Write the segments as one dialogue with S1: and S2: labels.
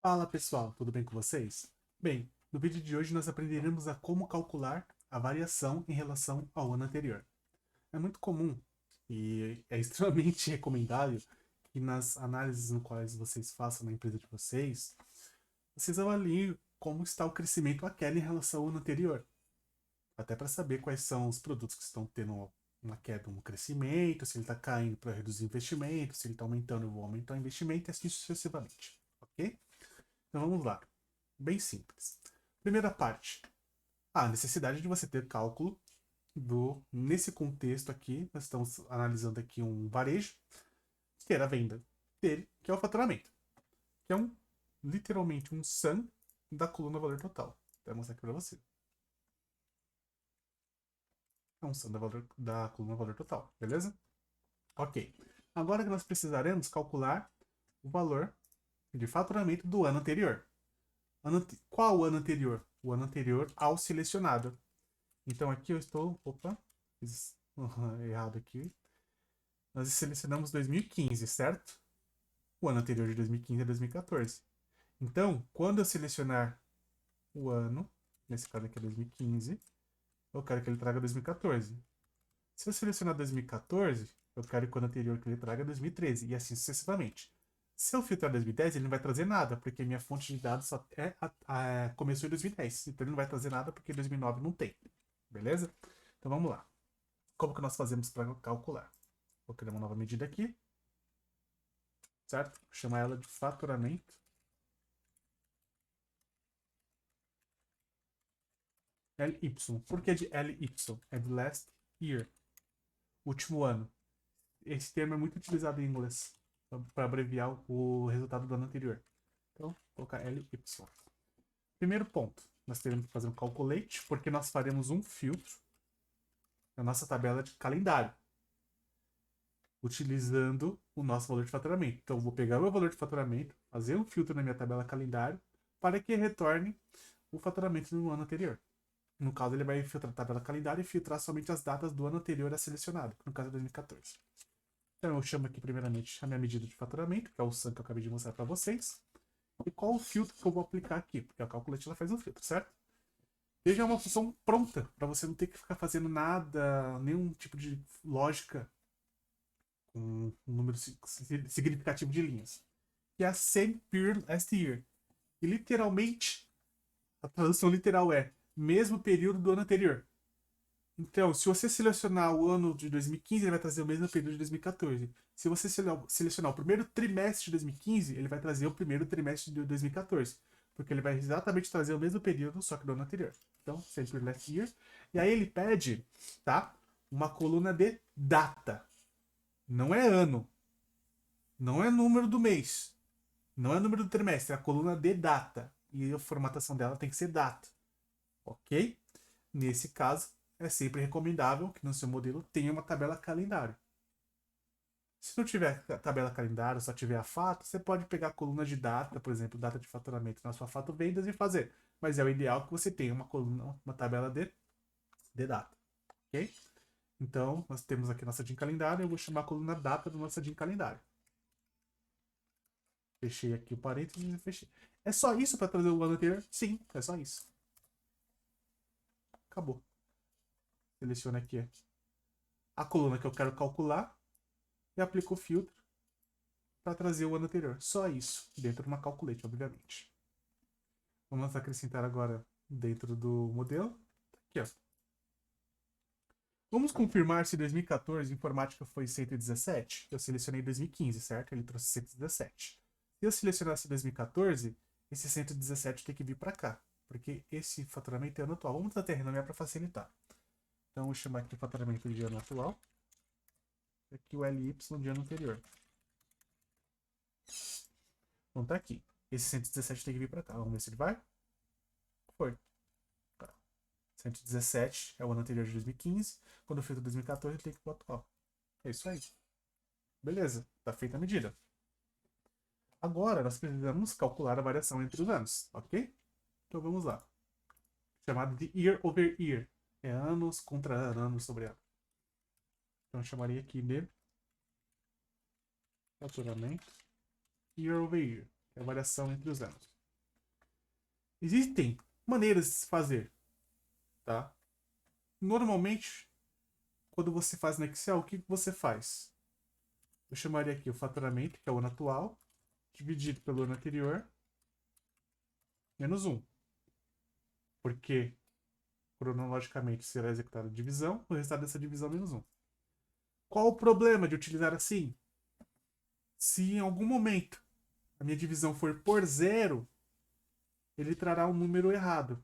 S1: Fala pessoal, tudo bem com vocês? Bem, no vídeo de hoje nós aprenderemos a como calcular a variação em relação ao ano anterior. É muito comum e é extremamente recomendável que nas análises no quais vocês façam na empresa de vocês, vocês avaliem como está o crescimento à queda em relação ao ano anterior. Até para saber quais são os produtos que estão tendo uma queda, um crescimento, se ele está caindo para reduzir investimento, se ele está aumentando, eu vou aumentar o investimento e assim sucessivamente. Ok? Então vamos lá. Bem simples. Primeira parte. A necessidade de você ter cálculo nesse contexto aqui, nós estamos analisando aqui um varejo, ter a venda dele, que é o faturamento, que é literalmente um sum da coluna valor total. Vou mostrar aqui para você. É um sum da coluna valor total, beleza? Ok. Agora que nós precisaremos calcular o valor de faturamento do ano anterior. Qual o ano anterior? O ano anterior ao selecionado. Então aqui eu estou. Opa, fiz errado aqui. Nós selecionamos 2015, certo? O ano anterior de 2015 é 2014. Então, quando eu selecionar o ano, nesse caso aqui é 2015, eu quero que ele traga 2014. Se eu selecionar 2014, eu quero que o ano anterior que ele traga 2013, e assim sucessivamente. Se eu filtrar 2010, ele não vai trazer nada, porque minha fonte de dados só começou em 2010. Então ele não vai trazer nada porque 2009 não tem. Beleza? Então vamos lá. Como que nós fazemos para calcular? Vou criar uma nova medida aqui, certo? Vou chamar ela de faturamento. LY. Por que de LY? É de last year. Último ano. Esse termo é muito utilizado em inglês para abreviar o resultado do ano anterior. Então, vou colocar LY. Primeiro ponto. Nós teremos que fazer um calculate, porque nós faremos um filtro na nossa tabela de calendário, utilizando o nosso valor de faturamento. Então, eu vou pegar o meu valor de faturamento, fazer um filtro na minha tabela calendário, para que retorne o faturamento do ano anterior. No caso, ele vai filtrar a tabela calendário e filtrar somente as datas do ano anterior a selecionado, que no caso é 2014. Então, eu chamo aqui, primeiramente, a minha medida de faturamento, que é o SAM que eu acabei de mostrar para vocês. E qual o filtro que eu vou aplicar aqui, porque a calculate ela faz um filtro, certo? Veja, é uma função pronta, para você não ter que ficar fazendo nada, nenhum tipo de lógica com um número significativo de linhas. Que é a same period last year. E literalmente, a tradução literal é mesmo período do ano anterior. Então, se você selecionar o ano de 2015, ele vai trazer o mesmo período de 2014. Se você selecionar o primeiro trimestre de 2015, ele vai trazer o primeiro trimestre de 2014. Porque ele vai exatamente trazer o mesmo período, só que do ano anterior. Então, sempre last year. E aí ele pede, tá? Uma coluna de data. Não é ano. Não é número do mês. Não é número do trimestre. É a coluna de data. E a formatação dela tem que ser data. Ok? Nesse caso, é sempre recomendável que no seu modelo tenha uma tabela calendário. Se não tiver tabela calendário, só tiver a fato, você pode pegar a coluna de data, por exemplo, data de faturamento na sua fato vendas e fazer. Mas é o ideal que você tenha uma coluna, uma tabela de data. Ok? Então, nós temos aqui nossa DIN calendário. Eu vou chamar a coluna data do nosso DIN calendário. Fechei aqui o parênteses e fechei. É só isso para trazer o ano anterior? Sim, é só isso. Acabou. Seleciona aqui a coluna que eu quero calcular e aplico o filtro para trazer o ano anterior. Só isso, dentro de uma calculate, obviamente. Vamos acrescentar agora dentro do modelo. Aqui, ó. Vamos confirmar se 2014 informática foi 117? Eu selecionei 2015, certo? Ele trouxe 117. Se eu selecionasse 2014, esse 117 tem que vir para cá, porque esse faturamento é ano atual. Vamos até renomear para facilitar. Então, vou chamar aqui o faturamento de ano atual. Aqui o LY de ano anterior. Então tá aqui. Esse 117 tem que vir para cá. Vamos ver se ele vai. Foi. Tá. 117 é o ano anterior de 2015. Quando eu fiz o 2014, ele tem que ir pro atual. É isso aí. Beleza. Tá feita a medida. Agora, nós precisamos calcular a variação entre os anos, ok? Então vamos lá. Chamado de year over year. É anos contra anos sobre ano. Então eu chamaria aqui de faturamento year over year. Que é a variação entre os anos. Existem maneiras de se fazer, tá? Normalmente, quando você faz no Excel, o que você faz? Eu chamaria aqui o faturamento, que é o ano atual, dividido pelo ano anterior, menos 1. Porque, cronologicamente, será executada a divisão, o resultado dessa divisão menos 1. Qual o problema de utilizar assim? Se em algum momento a minha divisão for por zero, ele trará um número errado.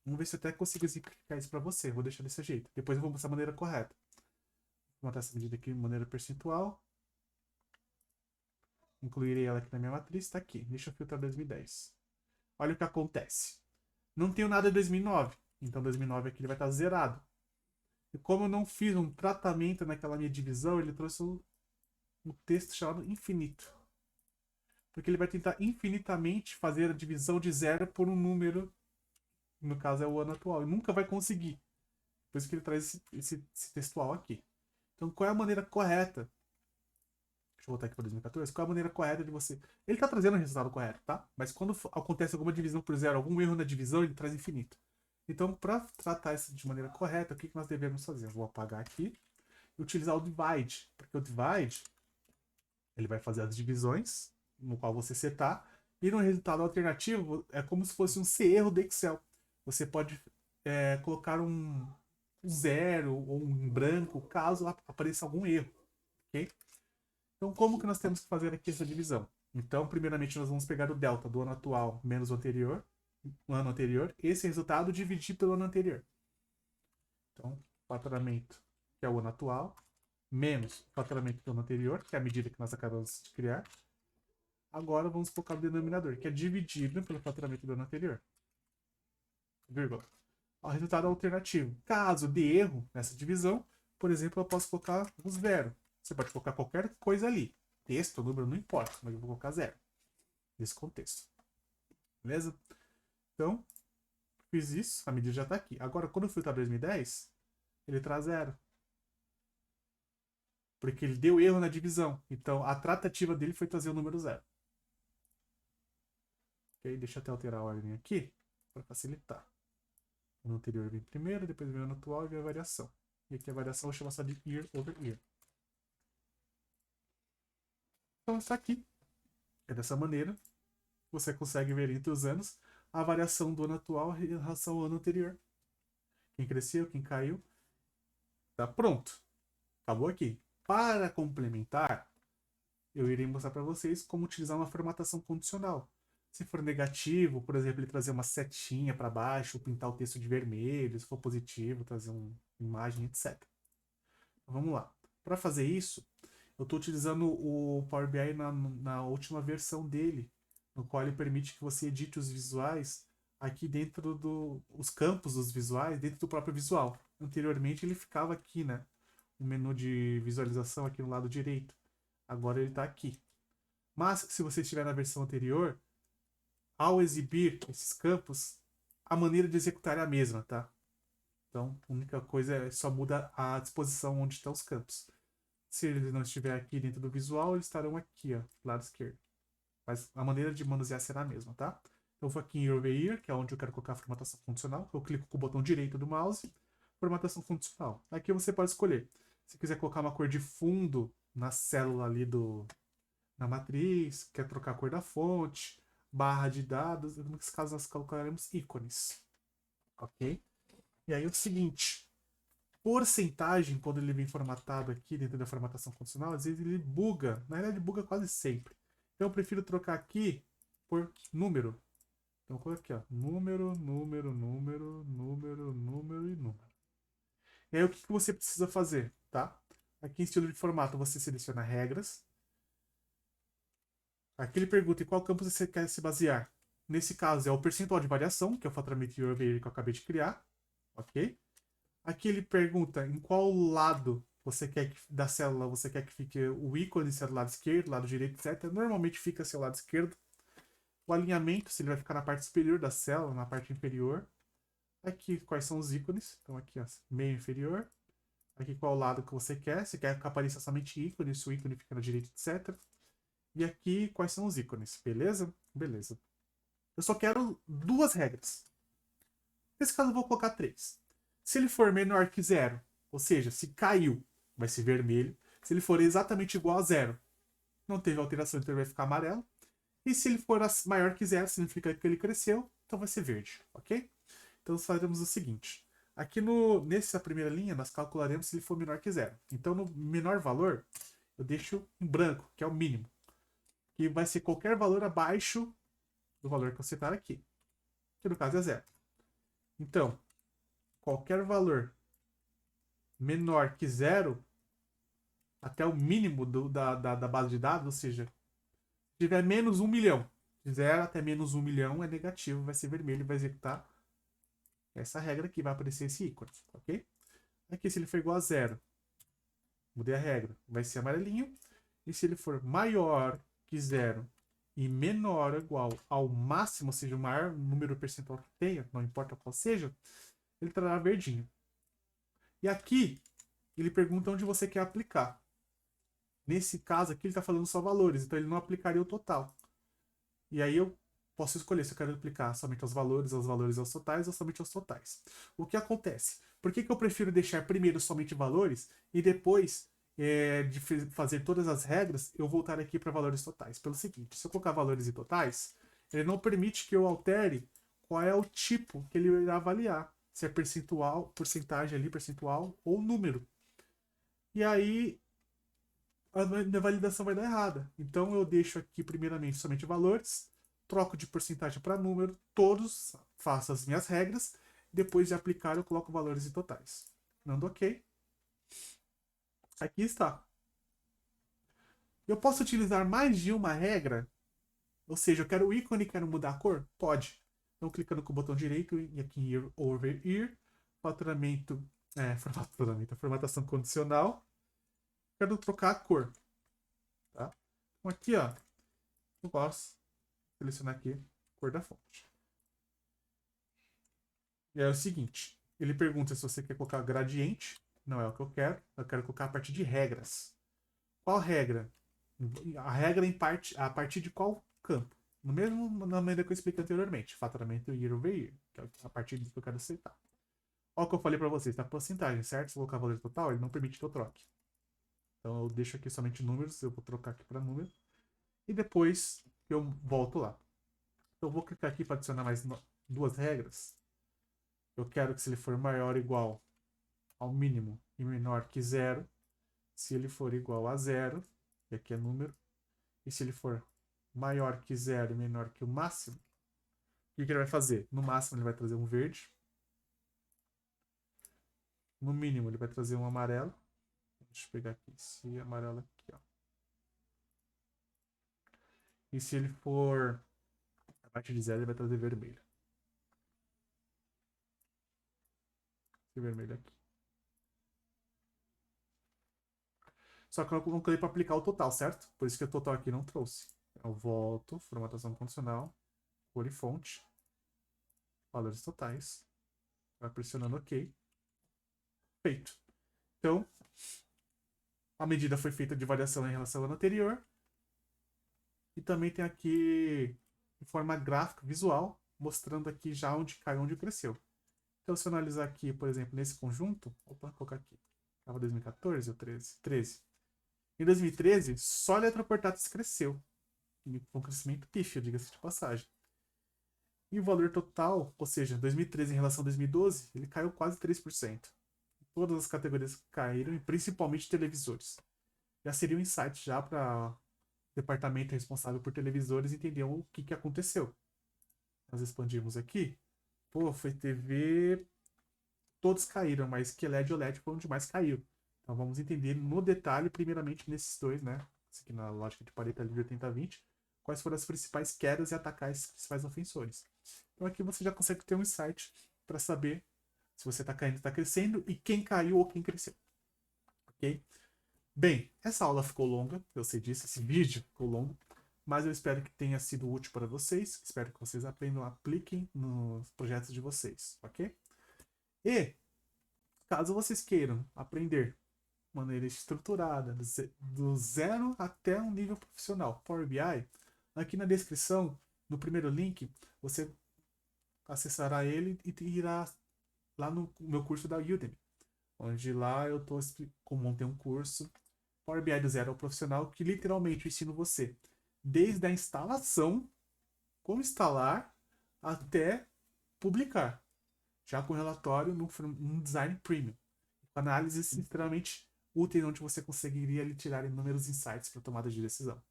S1: Vamos ver se eu até consigo exemplificar isso para você. Vou deixar desse jeito. Depois eu vou mostrar a maneira correta. Vou botar essa medida aqui de maneira percentual. Incluirei ela aqui na minha matriz. Está aqui. Deixa eu filtrar 2010. Olha o que acontece. Não tenho nada em 2009. Então 2009 aqui ele vai estar zerado. E como eu não fiz um tratamento naquela minha divisão, ele trouxe um texto chamado infinito. Porque ele vai tentar infinitamente fazer a divisão de zero por um número, no caso é o ano atual, e nunca vai conseguir. Por isso que ele traz esse textual aqui. Então, qual é a maneira correta? Deixa eu voltar aqui para 2014. Qual é a maneira correta de você. Ele está trazendo o resultado correto, tá? Mas quando acontece alguma divisão por zero, algum erro na divisão, ele traz infinito. Então, para tratar isso de maneira correta, o que nós devemos fazer? Eu vou apagar aqui e utilizar o divide. Porque o divide ele vai fazer as divisões no qual você setar, e no resultado alternativo é como se fosse um erro do Excel. Você pode colocar um zero ou um branco caso apareça algum erro, ok? Então, como que nós temos que fazer aqui essa divisão? Então, primeiramente, nós vamos pegar o delta do ano atual menos o ano anterior, esse resultado dividir pelo ano anterior. Então, faturamento, que é o ano atual, menos o faturamento do ano anterior, que é a medida que nós acabamos de criar. Agora vamos focar no denominador, que é dividido pelo faturamento do ano anterior. Vírgula. O resultado alternativo. Caso de erro nessa divisão, por exemplo, eu posso colocar um zero. Você pode colocar qualquer coisa ali. Texto, número, não importa, mas eu vou colocar zero. Nesse contexto. Beleza? Então, fiz isso, a medida já está aqui. Agora, quando eu filtrar 2010, ele traz zero. Porque ele deu erro na divisão. Então, a tratativa dele foi trazer o número zero. Ok? Deixa eu até alterar a ordem aqui, para facilitar. O ano anterior vem primeiro, depois vem o ano atual e vem a variação. E aqui a variação eu chamo só de year over year. Então, isso aqui é dessa maneira. Você consegue ver entre os anos a variação do ano atual em relação ao ano anterior. Quem cresceu, quem caiu. Tá pronto. Acabou aqui. Para complementar, eu irei mostrar para vocês como utilizar uma formatação condicional. Se for negativo, por exemplo, ele trazer uma setinha para baixo, pintar o texto de vermelho. Se for positivo, trazer uma imagem, etc. Então, vamos lá. Para fazer isso, eu estou utilizando o Power BI na última versão dele, no qual ele permite que você edite os visuais aqui dentro os campos dos visuais, dentro do próprio visual. Anteriormente ele ficava aqui, né? O menu de visualização aqui no lado direito. Agora ele está aqui. Mas se você estiver na versão anterior, ao exibir esses campos, a maneira de executar é a mesma, tá? Então, a única coisa é só muda a disposição onde estão os campos. Se ele não estiver aqui dentro do visual, eles estarão aqui, ó, lado esquerdo. Mas a maneira de manusear será a mesma, tá? Então eu vou aqui em Year over Year, que é onde eu quero colocar a formatação condicional. Eu clico com o botão direito do mouse, formatação condicional. Aqui você pode escolher. Se quiser colocar uma cor de fundo na célula ali na matriz, quer trocar a cor da fonte, barra de dados, nesse caso nós colocaremos ícones. Ok? E aí é o seguinte, porcentagem, quando ele vem formatado aqui dentro da formatação condicional, às vezes ele buga. Na verdade, ele buga quase sempre. Então eu prefiro trocar aqui por número. Então eu coloco aqui, ó, número, número, número, número, número e número. E aí o que você precisa fazer, tá? Aqui em estilo de formato você seleciona regras. Aqui ele pergunta em qual campo você quer se basear. Nesse caso é o percentual de variação, que é o faturamento year over year que eu acabei de criar. Ok? Aqui ele pergunta em qual lado você quer que, da célula você quer que fique o ícone, se é do lado esquerdo, lado direito, etc. Normalmente fica seu lado esquerdo. O alinhamento, se ele vai ficar na parte superior da célula, na parte inferior. Aqui quais são os ícones. Então aqui, ó, meio inferior. Aqui qual lado que você quer. Se quer que apareça somente ícone, se o ícone fica na direita, etc. E aqui quais são os ícones, beleza? Beleza. Eu só quero duas regras. Nesse caso, eu vou colocar 3. Se ele for menor que zero, ou seja, se caiu, vai ser vermelho. Se ele for exatamente igual a zero, não teve alteração, então ele vai ficar amarelo. E se ele for maior que zero, significa que ele cresceu, então vai ser verde, ok? Então nós faremos o seguinte. Aqui nessa primeira linha, nós calcularemos se ele for menor que zero. Então no menor valor, eu deixo em branco, que é o mínimo. Que vai ser qualquer valor abaixo do valor que eu setar aqui. Que no caso é zero. Então, qualquer valor menor que zero, até o mínimo da base de dados, ou seja, se tiver menos 1 milhão, de 0 até menos 1 milhão é negativo, vai ser vermelho e vai executar essa regra aqui, vai aparecer esse ícone, ok? Aqui, se ele for igual a zero, mudei a regra, vai ser amarelinho. E se ele for maior que zero e menor ou igual ao máximo, ou seja, o maior número percentual que tenha, não importa qual seja, ele trará verdinho. E aqui, ele pergunta onde você quer aplicar. Nesse caso aqui, ele está falando só valores, então ele não aplicaria o total. E aí eu posso escolher se eu quero aplicar somente aos valores aos totais ou somente aos totais. O que acontece? Por que eu prefiro deixar primeiro somente valores e depois de fazer todas as regras, eu voltar aqui para valores totais? Pelo seguinte, se eu colocar valores e totais, ele não permite que eu altere qual é o tipo que ele irá avaliar. Se é percentual, porcentagem ali, percentual ou número. E aí a minha validação vai dar errada. Então eu deixo aqui primeiramente somente valores, troco de porcentagem para número, todos, faço as minhas regras, depois de aplicar eu coloco valores e totais. Dando OK. Aqui está. Eu posso utilizar mais de uma regra? Ou seja, eu quero o ícone e quero mudar a cor? Pode. Então clicando com o botão direito e aqui em Over Here, faturamento, formatação condicional, quero trocar a cor. Tá? Então aqui, ó, eu posso selecionar aqui a cor da fonte. E é o seguinte, ele pergunta se você quer colocar gradiente, não é o que eu quero colocar a partir de regras. Qual regra? A regra a partir de qual campo? No mesmo na maneira que eu expliquei anteriormente, faturamento year over year, que é a partir disso que eu quero aceitar. Olha o que eu falei para vocês, tá? Porcentagem, certo? Se eu colocar valor total, ele não permite que eu troque. Então eu deixo aqui somente números, eu vou trocar aqui para número. E depois eu volto lá. Então eu vou clicar aqui para adicionar mais duas regras. Eu quero que se ele for maior ou igual ao mínimo e menor que zero, se ele for igual a zero, e aqui é número, e se ele for maior que zero e menor que o máximo, o que ele vai fazer? No máximo ele vai trazer um verde, no mínimo ele vai trazer um amarelo, deixa eu pegar aqui esse amarelo aqui, ó. E se ele for abaixo de zero, ele vai trazer vermelho. Esse vermelho aqui. Só que eu não coloquei para aplicar o total, certo? Por isso que o total aqui não trouxe. Eu volto, formatação condicional, cor e fonte, valores totais. Vai pressionando OK. Feito. Então, a medida foi feita de variação em relação ao ano anterior. E também tem aqui em forma gráfica, visual, mostrando aqui já onde caiu, onde cresceu. Então, se eu analisar aqui, por exemplo, nesse conjunto, vou colocar aqui. Estava 2014 ou 13? 13. Em 2013, só a Eletroportatis cresceu. Com um crescimento pífio, diga-se de passagem. E o valor total, ou seja, 2013 em relação a 2012, ele caiu quase 3%. Todas as categorias caíram, e principalmente televisores. Já seria um insight já para o departamento responsável por televisores entender o que aconteceu. Nós expandimos aqui. Pô, foi TV... Todos caíram, mas que LED e OLED foi onde mais caiu. Então vamos entender no detalhe, primeiramente nesses dois, né? Esse aqui na lógica de Pareto ali de 80-20, quais foram as principais quedas e atacar esses principais ofensores. Então aqui você já consegue ter um insight para saber se você está caindo, está crescendo e quem caiu ou quem cresceu. Ok? Bem, essa aula ficou longa, eu sei disso, esse vídeo ficou longo, mas eu espero que tenha sido útil para vocês, espero que vocês aprendam, apliquem nos projetos de vocês, ok? E, caso vocês queiram aprender de maneira estruturada, do zero até um nível profissional, Power BI, aqui na descrição No primeiro link, você acessará ele e irá lá no meu curso da Udemy, onde lá eu estou como montei um curso Power BI do zero ao profissional que literalmente eu ensino você desde a instalação, como instalar, até publicar, já com relatório no design premium, com análises extremamente úteis onde você conseguiria ali, tirar inúmeros insights para tomada de decisão.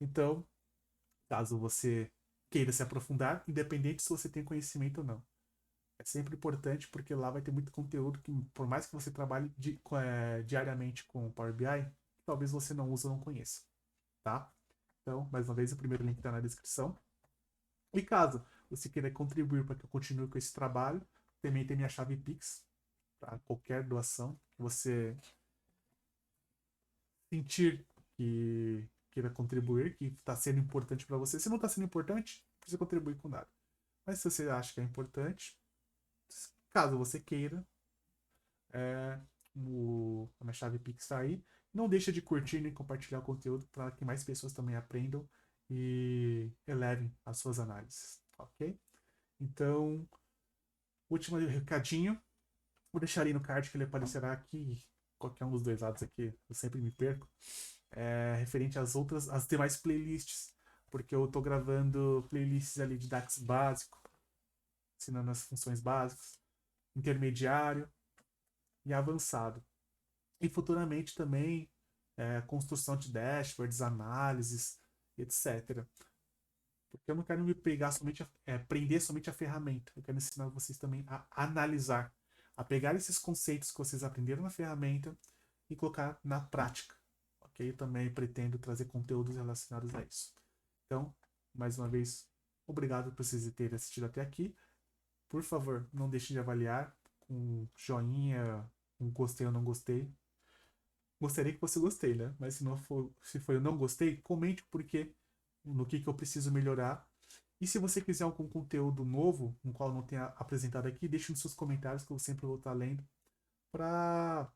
S1: Então, caso você queira se aprofundar, independente se você tem conhecimento ou não. É sempre importante porque lá vai ter muito conteúdo que, por mais que você trabalhe diariamente com Power BI, talvez você não use ou não conheça, tá? Então, mais uma vez, o primeiro link está na descrição. E caso você queira contribuir para que eu continue com esse trabalho, também tem minha chave Pix para qualquer doação que você sentir que queira contribuir, que está sendo importante para você. Se não está sendo importante, não precisa contribuir com nada. Mas se você acha que é importante, caso você queira, é, a minha chave Pix está aí. Não deixa de curtir e compartilhar o conteúdo para que mais pessoas também aprendam e elevem as suas análises, ok? Então, último recadinho. Vou deixar aí no card que ele aparecerá aqui, qualquer um dos dois lados aqui, eu sempre me perco. Referente às demais playlists, porque eu estou gravando playlists ali de DAX básico, ensinando as funções básicas, intermediário e avançado. E futuramente também construção de dashboards, análises, etc. Porque eu não quero me pegar somente prender somente a ferramenta. Eu quero ensinar vocês também a analisar, a pegar esses conceitos que vocês aprenderam na ferramenta e colocar na prática. Ok? Eu também pretendo trazer conteúdos relacionados a isso. Então, mais uma vez, obrigado por vocês terem assistido até aqui. Por favor, não deixe de avaliar com joinha, com gostei ou não gostei. Gostaria que você gostei, né? Mas se foi eu não gostei, comente o porquê, no que eu preciso melhorar. E se você quiser algum conteúdo novo, no qual eu não tenha apresentado aqui, deixe nos seus comentários que eu sempre vou estar lendo para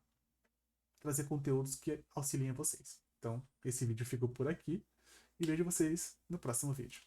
S1: trazer conteúdos que auxiliem vocês. Então, esse vídeo ficou por aqui e vejo vocês no próximo vídeo.